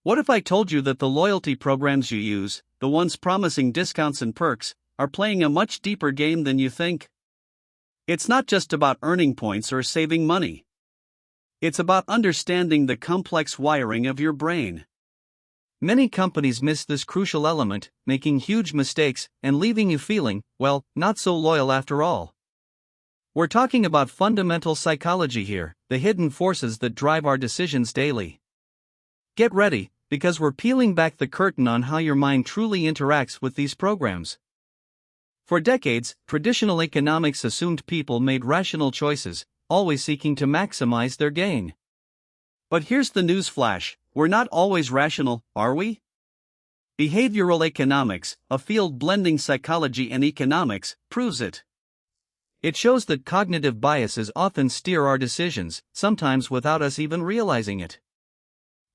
What if I told you that the loyalty programs you use, the ones promising discounts and perks, are playing a much deeper game than you think? It's not just about earning points or saving money. It's about understanding the complex wiring of your brain. Many companies miss this crucial element, making huge mistakes and leaving you feeling, well, not so loyal after all. We're talking about fundamental psychology here, the hidden forces that drive our decisions daily. Get ready, because we're peeling back the curtain on how your mind truly interacts with these programs. For decades, traditional economics assumed people made rational choices, always seeking to maximize their gain. But here's the news flash: we're not always rational, are we? Behavioral economics, a field blending psychology and economics, proves it. It shows that cognitive biases often steer our decisions, sometimes without us even realizing it.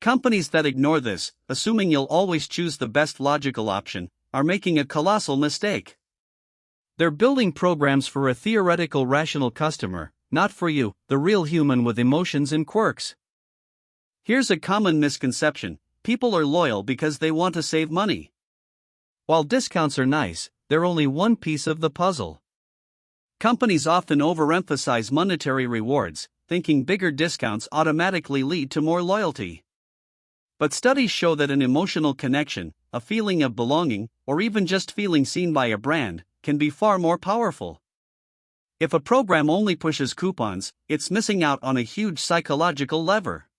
Companies that ignore this, assuming you'll always choose the best logical option, are making a colossal mistake. They're building programs for a theoretical rational customer, not for you, the real human with emotions and quirks. Here's a common misconception: people are loyal because they want to save money. While discounts are nice, they're only one piece of the puzzle. Companies often overemphasize monetary rewards, thinking bigger discounts automatically lead to more loyalty. But studies show that an emotional connection, a feeling of belonging, or even just feeling seen by a brand, can be far more powerful. If a program only pushes coupons, it's missing out on a huge psychological lever.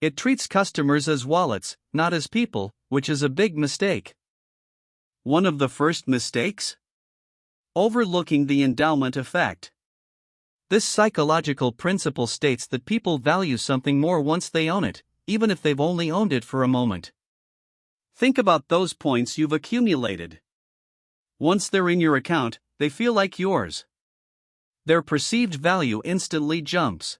It treats customers as wallets, not as people, which is a big mistake. One of the first mistakes? Overlooking the endowment effect. This psychological principle states that people value something more once they own it, even if they've only owned it for a moment. Think about those points you've accumulated. Once they're in your account, they feel like yours. Their perceived value instantly jumps.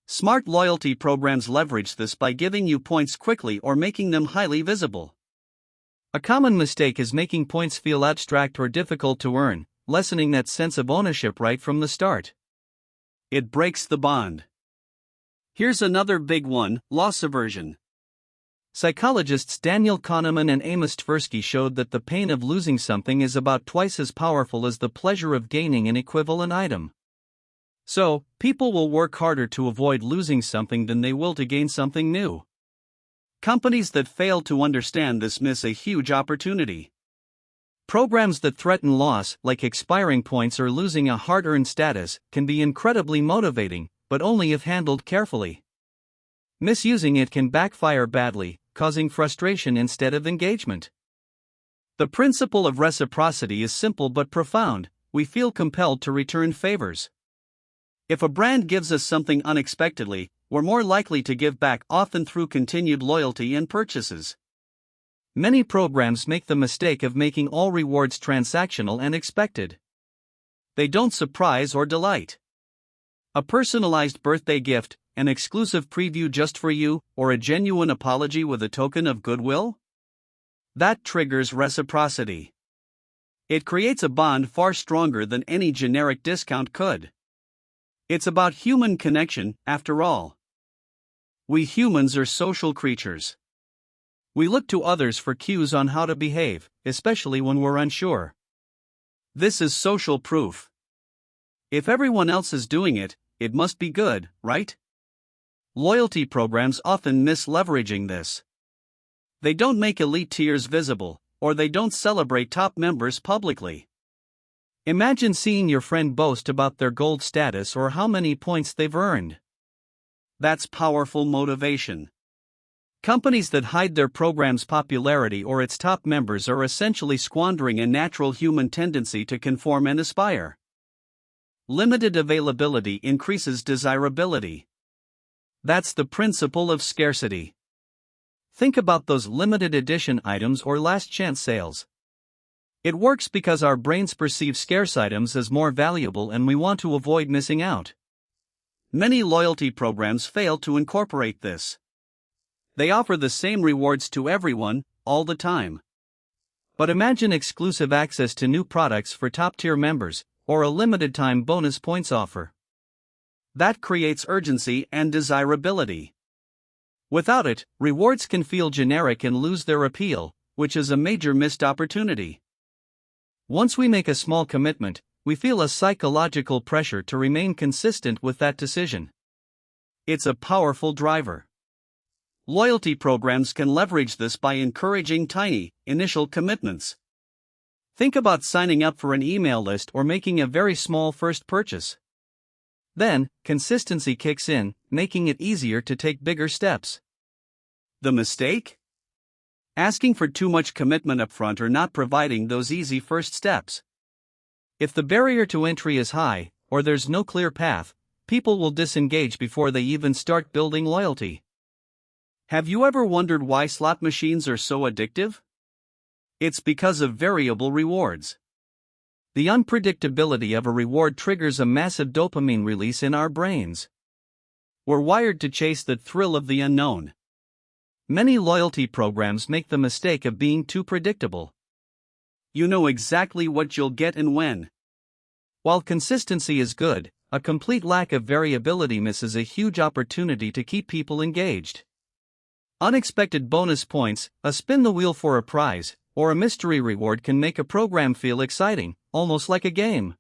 Smart loyalty programs leverage this by giving you points quickly or making them highly visible. A common mistake is making points feel abstract or difficult to earn, lessening that sense of ownership right from the start. It breaks the bond. Here's another big one: loss aversion. Psychologists Daniel Kahneman and Amos Tversky showed that the pain of losing something is about twice as powerful as the pleasure of gaining an equivalent item. So, people will work harder to avoid losing something than they will to gain something new. Companies that fail to understand this miss a huge opportunity. Programs that threaten loss, like expiring points or losing a hard-earned status, can be incredibly motivating, but only if handled carefully. Misusing it can backfire badly, causing frustration instead of engagement. The principle of reciprocity is simple but profound: we feel compelled to return favors. If a brand gives us something unexpectedly, we're more likely to give back, often through continued loyalty and purchases. Many programs make the mistake of making all rewards transactional and expected. They don't surprise or delight. A personalized birthday gift, an exclusive preview just for you, or a genuine apology with a token of goodwill? That triggers reciprocity. It creates a bond far stronger than any generic discount could. It's about human connection, after all. We humans are social creatures. We look to others for cues on how to behave, especially when we're unsure. This is social proof. If everyone else is doing it, it must be good, right? Loyalty programs often miss leveraging this. They don't make elite tiers visible, or they don't celebrate top members publicly. Imagine seeing your friend boast about their gold status or how many points they've earned. That's powerful motivation. Companies that hide their program's popularity or its top members are essentially squandering a natural human tendency to conform and aspire. Limited availability increases desirability. That's the principle of scarcity. Think about those limited edition items or last chance sales. It works because our brains perceive scarce items as more valuable and we want to avoid missing out. Many loyalty programs fail to incorporate this. They offer the same rewards to everyone, all the time. But imagine exclusive access to new products for top-tier members, or a limited-time bonus points offer. That creates urgency and desirability. Without it, rewards can feel generic and lose their appeal, which is a major missed opportunity. Once we make a small commitment, we feel a psychological pressure to remain consistent with that decision. It's a powerful driver. Loyalty programs can leverage this by encouraging tiny, initial commitments. Think about signing up for an email list or making a very small first purchase. Then, consistency kicks in, making it easier to take bigger steps. The mistake? Asking for too much commitment upfront or not providing those easy first steps. If the barrier to entry is high, or there's no clear path, people will disengage before they even start building loyalty. Have you ever wondered why slot machines are so addictive? It's because of variable rewards. The unpredictability of a reward triggers a massive dopamine release in our brains. We're wired to chase the thrill of the unknown. Many loyalty programs make the mistake of being too predictable. You know exactly what you'll get and when. While consistency is good, a complete lack of variability misses a huge opportunity to keep people engaged. Unexpected bonus points, a spin the wheel for a prize, or a mystery reward can make a program feel exciting, almost like a game.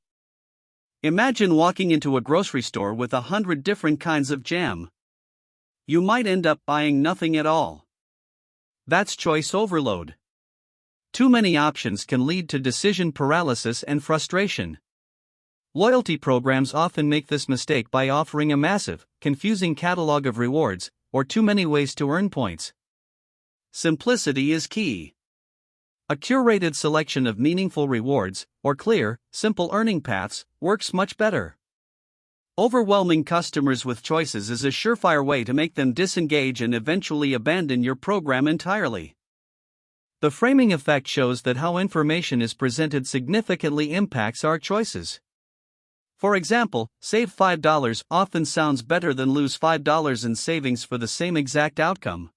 Imagine walking into a grocery store with 100 different kinds of jam. You might end up buying nothing at all. That's choice overload. Too many options can lead to decision paralysis and frustration. Loyalty programs often make this mistake by offering a massive, confusing catalog of rewards, or too many ways to earn points. Simplicity is key. A curated selection of meaningful rewards, or clear, simple earning paths, works much better. Overwhelming customers with choices is a surefire way to make them disengage and eventually abandon your program entirely. The framing effect shows that how information is presented significantly impacts our choices. For example, save $5 often sounds better than lose $5 in savings for the same exact outcome.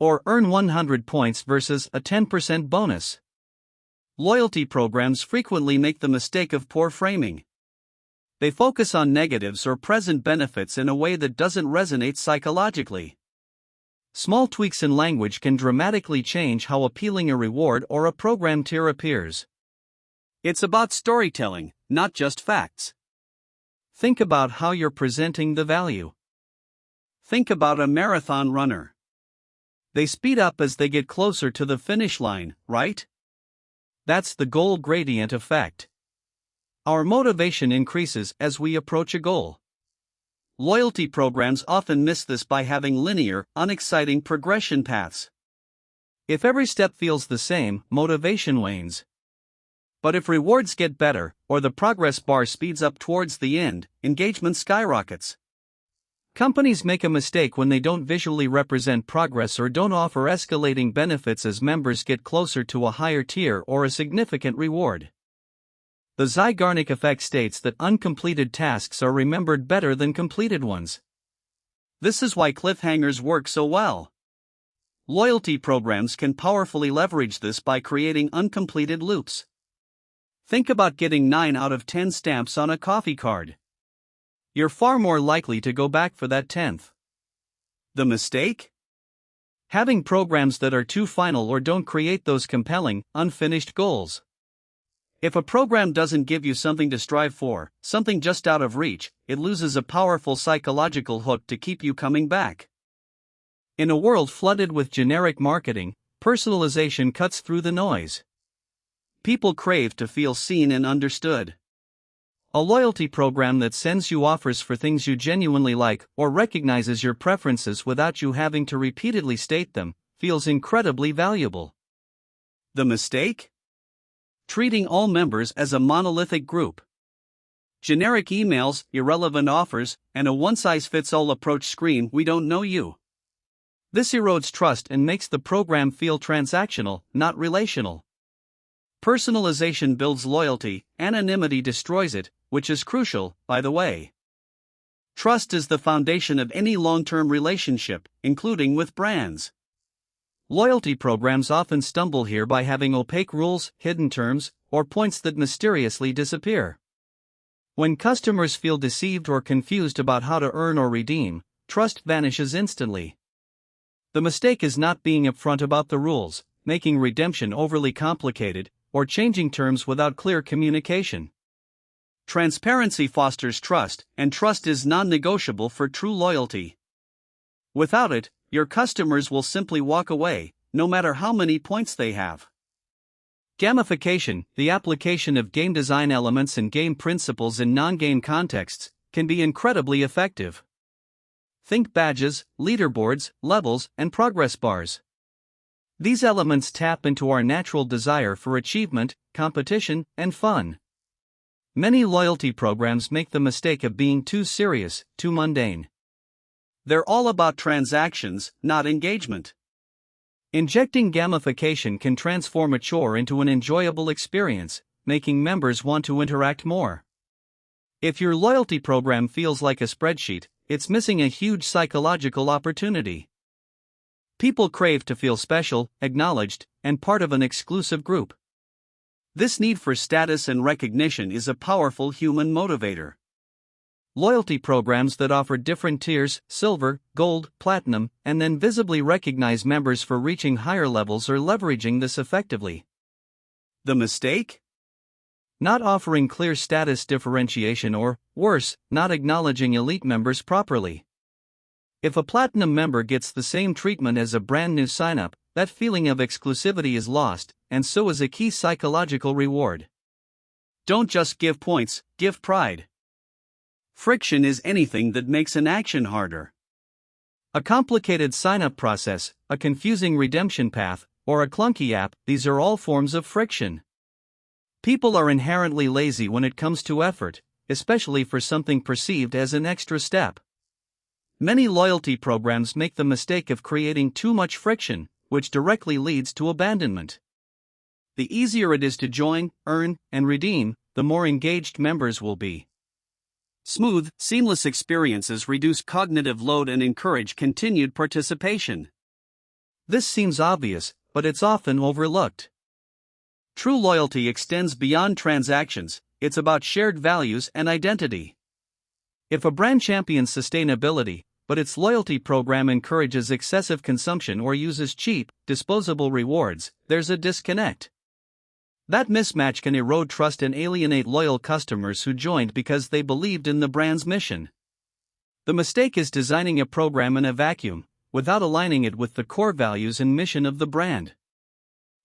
Or earn 100 points versus a 10% bonus. Loyalty programs frequently make the mistake of poor framing. They focus on negatives or present benefits in a way that doesn't resonate psychologically. Small tweaks in language can dramatically change how appealing a reward or a program tier appears. It's about storytelling, not just facts. Think about how you're presenting the value. Think about a marathon runner. They speed up as they get closer to the finish line, right? That's the goal gradient effect. Our motivation increases as we approach a goal. Loyalty programs often miss this by having linear, unexciting progression paths. If every step feels the same, motivation wanes. But if rewards get better, or the progress bar speeds up towards the end, engagement skyrockets. Companies make a mistake when they don't visually represent progress or don't offer escalating benefits as members get closer to a higher tier or a significant reward. The Zeigarnik effect states that uncompleted tasks are remembered better than completed ones. This is why cliffhangers work so well. Loyalty programs can powerfully leverage this by creating uncompleted loops. Think about getting 9 out of 10 stamps on a coffee card. You're far more likely to go back for that 10th. The mistake? Having programs that are too final or don't create those compelling, unfinished goals. If a program doesn't give you something to strive for, something just out of reach, it loses a powerful psychological hook to keep you coming back. In a world flooded with generic marketing, personalization cuts through the noise. People crave to feel seen and understood. A loyalty program that sends you offers for things you genuinely like or recognizes your preferences without you having to repeatedly state them feels incredibly valuable. The mistake? Treating all members as a monolithic group. Generic emails, irrelevant offers, and a one-size-fits-all approach scream "we don't know you." This erodes trust and makes the program feel transactional, not relational. Personalization builds loyalty, anonymity destroys it, which is crucial, by the way. Trust is the foundation of any long-term relationship, including with brands. Loyalty programs often stumble here by having opaque rules, hidden terms, or points that mysteriously disappear. When customers feel deceived or confused about how to earn or redeem, trust vanishes instantly. The mistake is not being upfront about the rules, making redemption overly complicated, or changing terms without clear communication. Transparency fosters trust, and trust is non-negotiable for true loyalty. Without it, your customers will simply walk away, no matter how many points they have. Gamification, the application of game design elements and game principles in non-game contexts, can be incredibly effective. Think badges, leaderboards, levels, and progress bars. These elements tap into our natural desire for achievement, competition, and fun. Many loyalty programs make the mistake of being too serious, too mundane. They're all about transactions, not engagement. Injecting gamification can transform a chore into an enjoyable experience, making members want to interact more. If your loyalty program feels like a spreadsheet, it's missing a huge psychological opportunity. People crave to feel special, acknowledged, and part of an exclusive group. This need for status and recognition is a powerful human motivator. Loyalty programs that offer different tiers, silver, gold, platinum, and then visibly recognize members for reaching higher levels are leveraging this effectively. The mistake? Not offering clear status differentiation or, worse, not acknowledging elite members properly. If a platinum member gets the same treatment as a brand new sign-up, that feeling of exclusivity is lost, and so is a key psychological reward. Don't just give points, give pride. Friction is anything that makes an action harder. A complicated sign-up process, a confusing redemption path, or a clunky app, these are all forms of friction. People are inherently lazy when it comes to effort, especially for something perceived as an extra step. Many loyalty programs make the mistake of creating too much friction, which directly leads to abandonment. The easier it is to join, earn, and redeem, the more engaged members will be. Smooth, seamless experiences reduce cognitive load and encourage continued participation. This seems obvious, but it's often overlooked. True loyalty extends beyond transactions, it's about shared values and identity. If a brand champions sustainability, but its loyalty program encourages excessive consumption or uses cheap, disposable rewards, there's a disconnect. That mismatch can erode trust and alienate loyal customers who joined because they believed in the brand's mission. The mistake is designing a program in a vacuum, without aligning it with the core values and mission of the brand.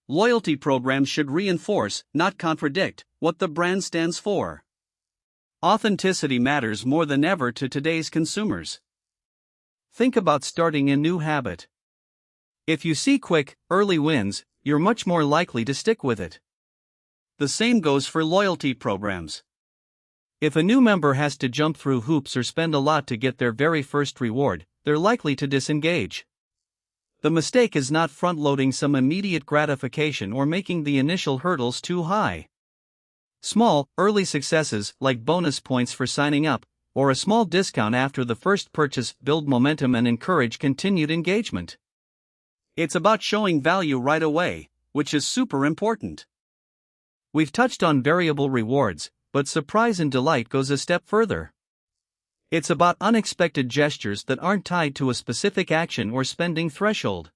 Loyalty programs should reinforce, not contradict, what the brand stands for. Authenticity matters more than ever to today's consumers. Think about starting a new habit. If you see quick, early wins, you're much more likely to stick with it. The same goes for loyalty programs. If a new member has to jump through hoops or spend a lot to get their very first reward, they're likely to disengage. The mistake is not front-loading some immediate gratification or making the initial hurdles too high. Small, early successes, like bonus points for signing up, or a small discount after the first purchase, build momentum and encourage continued engagement. It's about showing value right away, which is super important. We've touched on variable rewards, but surprise and delight goes a step further. It's about unexpected gestures that aren't tied to a specific action or spending threshold.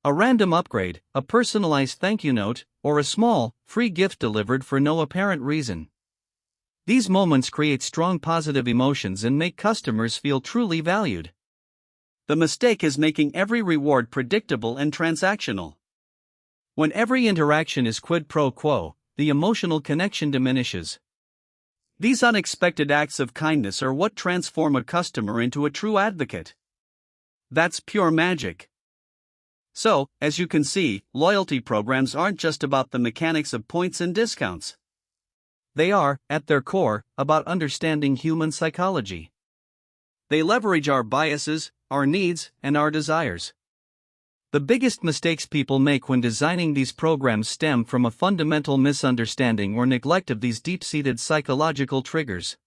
A random upgrade, a personalized thank you note, or a small, free gift delivered for no apparent reason. These moments create strong positive emotions and make customers feel truly valued. The mistake is making every reward predictable and transactional. When every interaction is quid pro quo, the emotional connection diminishes. These unexpected acts of kindness are what transform a customer into a true advocate. That's pure magic. So, as you can see, loyalty programs aren't just about the mechanics of points and discounts. They are, at their core, about understanding human psychology. They leverage our biases, our needs, and our desires. The biggest mistakes people make when designing these programs stem from a fundamental misunderstanding or neglect of these deep-seated psychological triggers.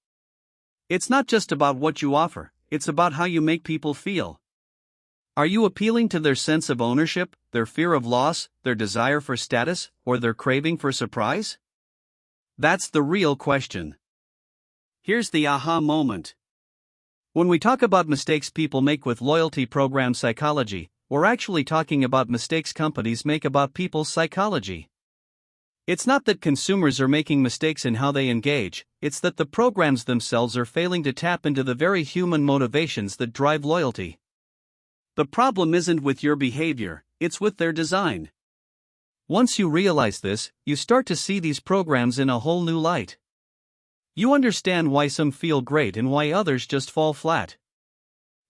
It's not just about what you offer, it's about how you make people feel. Are you appealing to their sense of ownership, their fear of loss, their desire for status, or their craving for surprise? That's the real question. Here's the aha moment. When we talk about mistakes people make with loyalty program psychology, we're actually talking about mistakes companies make about people's psychology. It's not that consumers are making mistakes in how they engage, it's that the programs themselves are failing to tap into the very human motivations that drive loyalty. The problem isn't with your behavior, it's with their design. Once you realize this, you start to see these programs in a whole new light. You understand why some feel great and why others just fall flat.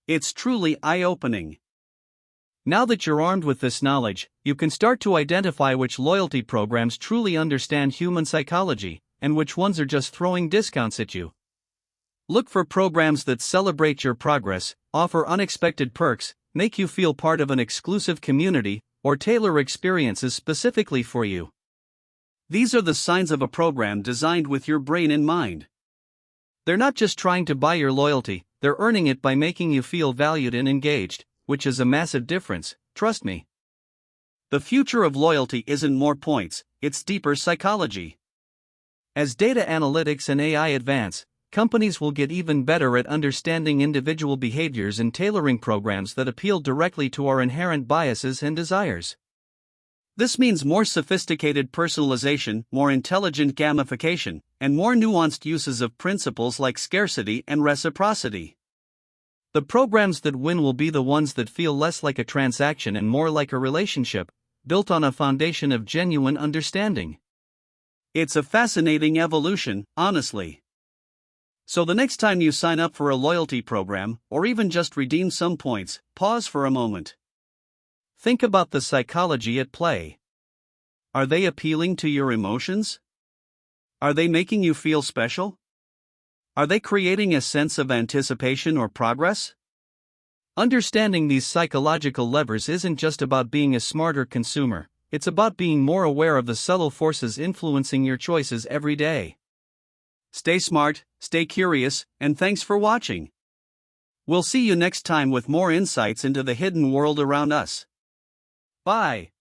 It's truly eye-opening. Now that you're armed with this knowledge, you can start to identify which loyalty programs truly understand human psychology, and which ones are just throwing discounts at you. Look for programs that celebrate your progress, offer unexpected perks, make you feel part of an exclusive community, or tailor experiences specifically for you. These are the signs of a program designed with your brain in mind. They're not just trying to buy your loyalty, they're earning it by making you feel valued and engaged, which is a massive difference, trust me. The future of loyalty isn't more points, it's deeper psychology. As data analytics and AI advance, companies will get even better at understanding individual behaviors and tailoring programs that appeal directly to our inherent biases and desires. This means more sophisticated personalization, more intelligent gamification, and more nuanced uses of principles like scarcity and reciprocity. The programs that win will be the ones that feel less like a transaction and more like a relationship, built on a foundation of genuine understanding. It's a fascinating evolution, honestly. So the next time you sign up for a loyalty program, or even just redeem some points, pause for a moment. Think about the psychology at play. Are they appealing to your emotions? Are they making you feel special? Are they creating a sense of anticipation or progress? Understanding these psychological levers isn't just about being a smarter consumer, it's about being more aware of the subtle forces influencing your choices every day. Stay smart, stay curious, and thanks for watching. We'll see you next time with more insights into the hidden world around us. Bye.